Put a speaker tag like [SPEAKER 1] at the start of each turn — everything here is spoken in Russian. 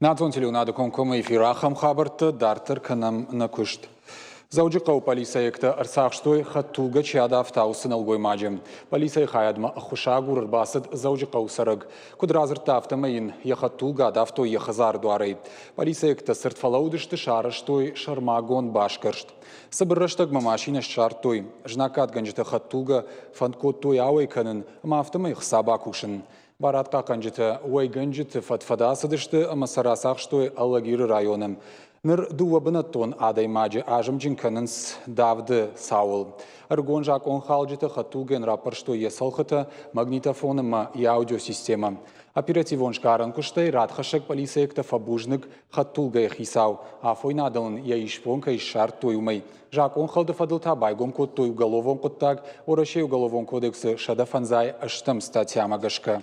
[SPEAKER 1] Нацон телеунады конкомы эфирахам хабарты дартыр кынам на кушт. Заужи қау полисаекті ырсақштой хаттулға чиада автаусын алгой мажым. Полисай хаядма хушагур ырбасыд заужи қау сарыг. Кудразырта автомайын яхаттулға дафтой яхазар дуарай. Полисаекті сыртфалаудышты шарыштой шармагон башкыршт. Сыбырыштык машина шартой. Жнакат ганжыты хаттулға фанкоттой ауай канын, ма автомай хсаба кушын. Баратқа қанжыты уай ганжыты фатфадасыдышты, ама сарасақштой аллагиры районым. Ныр дуабынаттон адай маджи ажымжин канынс давды сауыл. Аргон жак он халжыты хаттулген рапорштой есалхыты магнитофоныма и аудиосистема. Оперативон шкаран куштай радхашек полисаекта фабужнык хаттулга хисау. Афой надалын я ишпонка и шартой умай. Жак он халды фадылта байгом коттой уголовон коттаг, орашей уголовон кодексы шадафанзай аштым статья магашка.